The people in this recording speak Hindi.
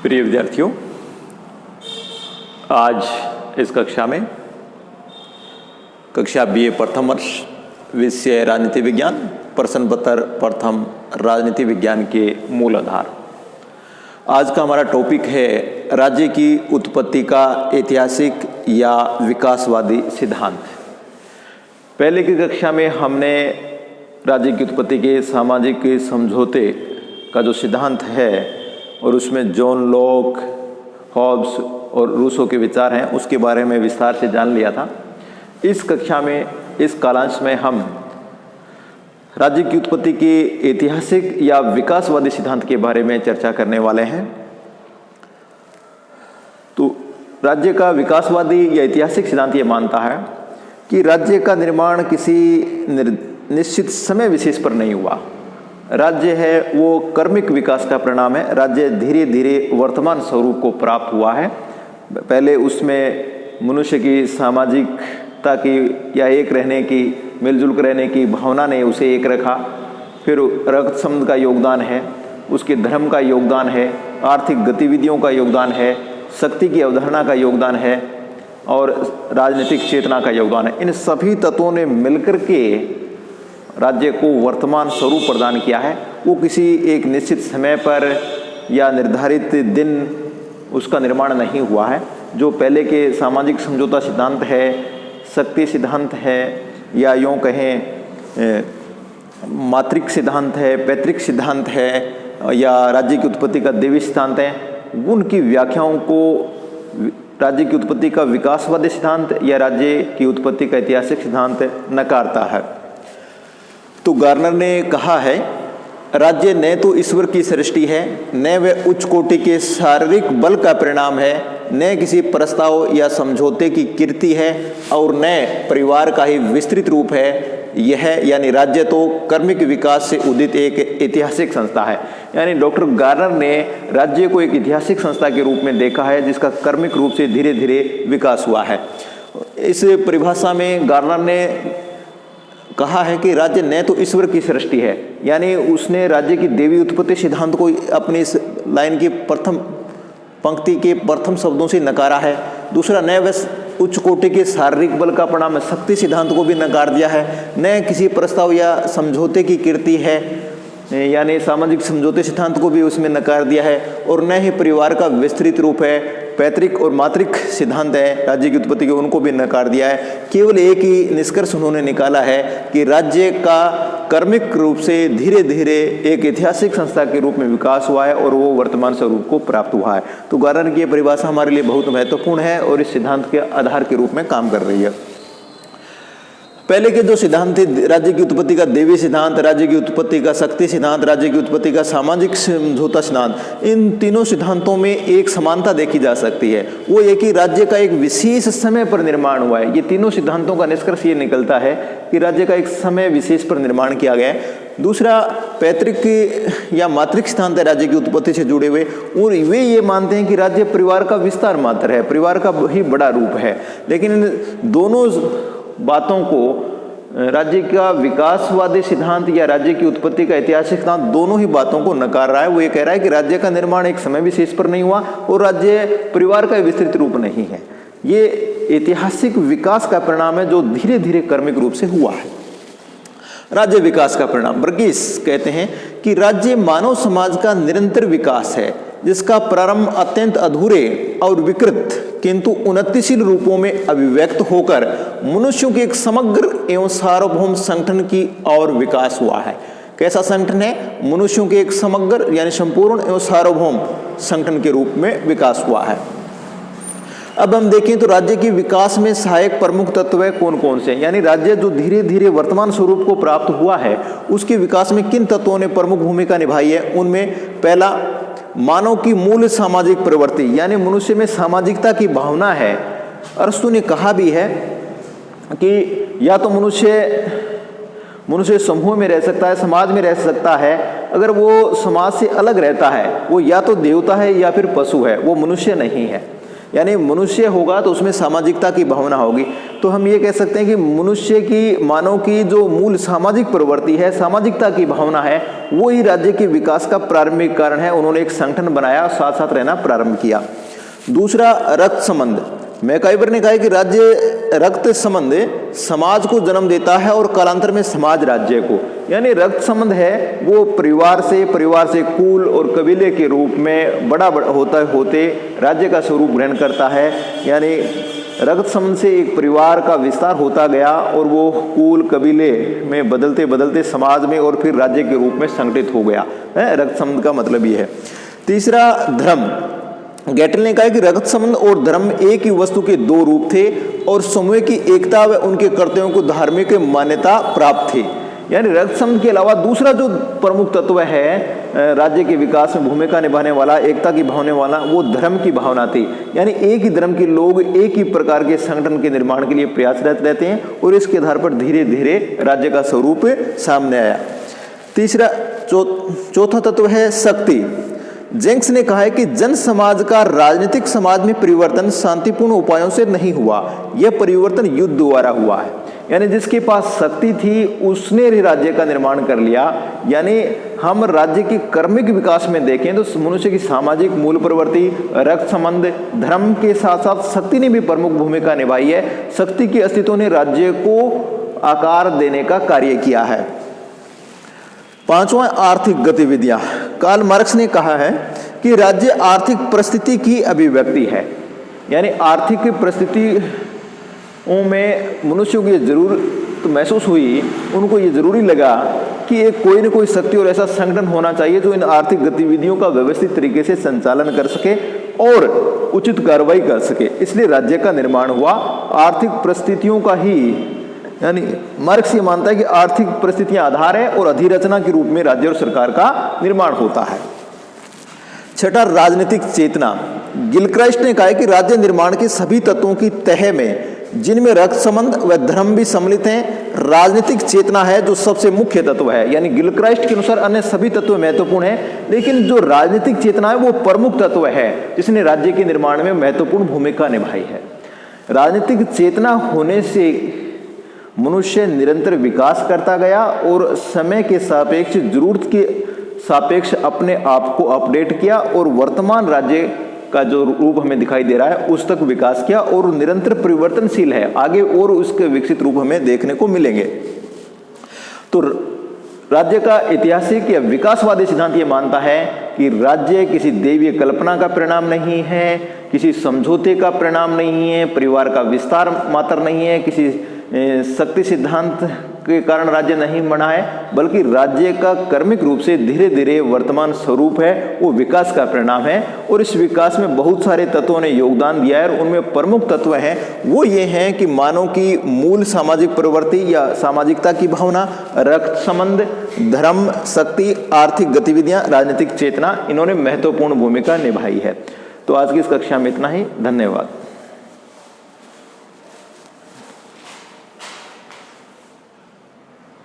प्रिय विद्यार्थियों, आज इस कक्षा में कक्षा BA प्रथम वर्ष विषय राजनीति विज्ञान, प्रश्न पत्र प्रथम राजनीति विज्ञान के मूल आधार। आज का हमारा टॉपिक है राज्य की उत्पत्ति का ऐतिहासिक या विकासवादी सिद्धांत। पहले की कक्षा में हमने राज्य की उत्पत्ति के सामाजिक समझौते का जो सिद्धांत है और उसमें जॉन लॉक, हॉब्स और रूसो के विचार हैं उसके बारे में विस्तार से जान लिया था। इस कक्षा में, इस कालांश में हम राज्य की उत्पत्ति के ऐतिहासिक या विकासवादी सिद्धांत के बारे में चर्चा करने वाले हैं। तो राज्य का विकासवादी या ऐतिहासिक सिद्धांत ये मानता है कि राज्य का निर्माण किसी निश्चित समय विशेष पर नहीं हुआ। राज्य है वो कर्मिक विकास का परिणाम है। राज्य धीरे धीरे वर्तमान स्वरूप को प्राप्त हुआ है। पहले उसमें मनुष्य की सामाजिकता की या एक रहने की, मिलजुल कर रहने की भावना ने उसे एक रखा। फिर रक्त संबंध का योगदान है, उसके धर्म का योगदान है, आर्थिक गतिविधियों का योगदान है, शक्ति की अवधारणा का योगदान है और राजनीतिक चेतना का योगदान है। इन सभी तत्वों ने मिलकर के राज्य को वर्तमान स्वरूप प्रदान किया है। वो किसी एक निश्चित समय पर या निर्धारित दिन उसका निर्माण नहीं हुआ है। जो पहले के सामाजिक समझौता सिद्धांत है, शक्ति सिद्धांत है, या यूँ कहें मातृक सिद्धांत है, पैतृक सिद्धांत है, या राज्य की उत्पत्ति का देवी सिद्धांत है, उनकी व्याख्याओं को राज्य की उत्पत्ति का विकासवादी सिद्धांत या राज्य की उत्पत्ति का ऐतिहासिक सिद्धांत नकारता है। तो गार्नर ने कहा है, राज्य न तो ईश्वर की सृष्टि है, न वह उच्च कोटि के शारीरिक बल का परिणाम है, न किसी प्रस्ताव या समझौते की कीर्ति है और न परिवार का ही विस्तृत रूप है। यह यानी राज्य तो कर्मिक विकास से उदित एक ऐतिहासिक संस्था है। यानी डॉक्टर गार्नर ने राज्य को एक ऐतिहासिक संस्था के रूप में देखा है जिसका कर्मिक रूप से धीरे धीरे विकास हुआ है। इस परिभाषा में गार्नर ने कहा है कि राज्य न तो ईश्वर की सृष्टि है, यानी उसने राज्य की देवी उत्पत्ति सिद्धांत को अपनी इस लाइन की प्रथम पंक्ति के प्रथम शब्दों से नकारा है। दूसरा, न वह उच्च कोटि के शारीरिक बल का परिणाम शक्ति सिद्धांत को भी नकार दिया है, न किसी प्रस्ताव या समझौते की कीर्ति है, यानी सामाजिक समझौते सिद्धांत को भी उसमें नकार दिया है, और न ही परिवार का विस्तृत रूप है, पैतृक और मातृक सिद्धांत है राज्य की उत्पत्ति के, उनको भी नकार दिया है। केवल एक ही निष्कर्ष उन्होंने निकाला है कि राज्य का कर्मिक रूप से धीरे धीरे एक ऐतिहासिक संस्था के रूप में विकास हुआ है और वो वर्तमान स्वरूप को प्राप्त हुआ है। तो गार्नर की परिभाषा हमारे लिए बहुत महत्वपूर्ण है और इस सिद्धांत के आधार के रूप में काम कर रही है। पहले के जो सिद्धांत थे, राज्य की उत्पत्ति का देवी सिद्धांत, राज्य की उत्पत्ति का शक्ति सिद्धांत, राज्य की उत्पत्ति का सामाजिक समझौता सिद्धांत, इन तीनों सिद्धांतों में एक समानता देखी जा सकती है। वो ये कि राज्य का एक विशेष समय पर निर्माण हुआ है। ये तीनों सिद्धांतों का निष्कर्ष ये निकलता है कि राज्य का एक समय विशेष पर निर्माण किया गया है। दूसरा, पैतृक या मातृक सिद्धांत है राज्य की उत्पत्ति से जुड़े हुए, और वे ये मानते हैं कि राज्य परिवार का विस्तार मात्र है, परिवार का ही बड़ा रूप है। लेकिन इन दोनों बातों को राज्य का विकासवादी सिद्धांत या राज्य की उत्पत्ति का ऐतिहासिक सिद्धांत दोनों ही बातों को नकार रहा है। वो ये कह रहा है कि राज्य का निर्माण एक समय विशेष पर नहीं हुआ और राज्य परिवार का विस्तृत रूप नहीं है। ये ऐतिहासिक विकास का परिणाम है जो धीरे धीरे कर्मिक रूप से हुआ है। राज्य विकास का परिणाम, वर्गीस कहते हैं कि राज्य मानव समाज का निरंतर विकास है जिसका प्रारंभ अत्यंत अधूरे और विकृत किंतु उन्नतिशील रूपों में अभिव्यक्त होकर मनुष्यों के एक समग्र एवं सार्वभौम संगठन की ओर विकास हुआ है। कैसा संगठन है? मनुष्यों के एक समग्र यानी संपूर्ण एवं सार्वभौम संगठन के रूप में विकास हुआ है। अब हम देखें तो राज्य के विकास में सहायक प्रमुख तत्व कौन कौन से हैं, यानी राज्य जो धीरे धीरे वर्तमान स्वरूप को प्राप्त हुआ है उसके विकास में किन तत्वों ने प्रमुख भूमिका निभाई है। उनमें पहला, मानव की मूल सामाजिक प्रवृत्ति, यानी मनुष्य में सामाजिकता की भावना है। अरस्तु ने कहा भी है कि या तो मनुष्य समूह में रह सकता है, समाज में रह सकता है। अगर वो समाज से अलग रहता है वो या तो देवता है या फिर पशु है, वो मनुष्य नहीं है। यानी मनुष्य होगा तो उसमें सामाजिकता की भावना होगी। तो हम ये कह सकते हैं कि मनुष्य की, मानव की जो मूल सामाजिक प्रवृत्ति है, सामाजिकता की भावना है, वो ही राज्य के विकास का प्रारंभिक कारण है। उन्होंने एक संगठन बनाया और साथ साथ रहना प्रारंभ किया। दूसरा, रक्त संबंध। मैकाइवर ने कहा है कि राज्य रक्त संबंध समाज को जन्म देता है और कालांतर में समाज राज्य को, यानी रक्त संबंध है वो परिवार से कुल और कबीले के रूप में बड़ा होते राज्य का स्वरूप ग्रहण करता है। यानी रक्त संबंध से एक परिवार का विस्तार होता गया और वो कुल कबीले में बदलते बदलते समाज में और फिर राज्य के रूप में संगठित हो गया है। रक्त संबंध का मतलब ये है। तीसरा, धर्म। गेटल ने कहा कि रक्त संबंध और धर्म एक ही वस्तु के दो रूप थे और समूह की एकता व उनके कर्तव्यों को धार्मिक मान्यता प्राप्त थे। यानी रक्त संबंध के अलावा दूसरा जो प्रमुख तत्व है राज्य के विकास में भूमिका निभाने वाला, एकता की भावना वाला, वो धर्म की भावना थी। यानी एक ही धर्म के लोग एक ही प्रकार के संगठन के निर्माण के लिए प्रयासरत रहते हैं और इसके आधार पर धीरे धीरे राज्य का स्वरूप सामने आया। तीसरा, चौथा तत्व है शक्ति। जेंक्स ने कहा है कि जन समाज का राजनीतिक समाज में परिवर्तन शांतिपूर्ण उपायों से नहीं हुआ, यह परिवर्तन युद्ध द्वारा हुआ है। यानी जिसके पास शक्ति थी उसने ही राज्य का निर्माण कर लिया। यानी हम राज्य के कर्मिक विकास में देखें तो मनुष्य की सामाजिक मूल प्रवृत्ति, रक्त संबंध, धर्म के साथ साथ शक्ति ने भी प्रमुख भूमिका निभाई है। शक्ति के अस्तित्व ने राज्य को आकार देने का कार्य किया है। पांचवां, आर्थिक गतिविधियां। कार्ल मार्क्स ने कहा है कि राज्य आर्थिक परिस्थिति की अभिव्यक्ति है। यानी आर्थिक परिस्थितियों में मनुष्यों को ये जरूरत महसूस हुई, उनको ये जरूरी लगा कि एक कोई न कोई शक्ति और ऐसा संगठन होना चाहिए जो इन आर्थिक गतिविधियों का व्यवस्थित तरीके से संचालन कर सके और उचित कार्रवाई कर सके। इसलिए राज्य का निर्माण हुआ। आर्थिक परिस्थितियों का ही, यानी मार्क्स ये मानता है कि आर्थिक परिस्थितियां आधार है और अधिरचना के रूप में राज्य और सरकार का निर्माण होता है। छठा, राजनीतिक चेतना। गिलक्राइस्ट ने कहा है कि राज्य निर्माण के सभी तत्वों की तह में, जिनमें रक्त संबंध व धर्म भी सम्मिलित हैं, राजनीतिक चेतना है जो सबसे मुख्य तत्व है। यानी गिलक्राइस्ट के अनुसार अन्य सभी तत्व महत्वपूर्ण हैं, लेकिन जो राजनीतिक चेतना है वो प्रमुख तत्व है जिसने राज्य के निर्माण में महत्वपूर्ण भूमिका निभाई है। राजनीतिक चेतना होने से मनुष्य निरंतर विकास करता गया और समय के सापेक्ष, जरूरत के सापेक्ष अपने आप को अपडेट किया और वर्तमान राज्य का जो रूप हमें दिखाई दे रहा है उस तक विकास किया और निरंतर परिवर्तनशील है। आगे और उसके विकसित रूप हमें देखने को मिलेंगे। तो राज्य का ऐतिहासिक या विकासवादी सिद्धांत ये मानता है कि राज्य किसी दैवीय कल्पना का परिणाम नहीं है, किसी समझौते का परिणाम नहीं है, परिवार का विस्तार मात्र नहीं है, किसी शक्ति सिद्धांत के कारण राज्य नहीं बना है, बल्कि राज्य का कर्मिक रूप से धीरे धीरे वर्तमान स्वरूप है, वो विकास का परिणाम है। और इस विकास में बहुत सारे तत्वों ने योगदान दिया है और उनमें प्रमुख तत्व हैं वो ये हैं कि मानव की मूल सामाजिक प्रवृत्ति या सामाजिकता की भावना, रक्त संबंध, धर्म, शक्ति, आर्थिक गतिविधियां, राजनीतिक चेतना, इन्होंने महत्वपूर्ण भूमिका निभाई है। तो आज की इस कक्षा में इतना ही। धन्यवाद।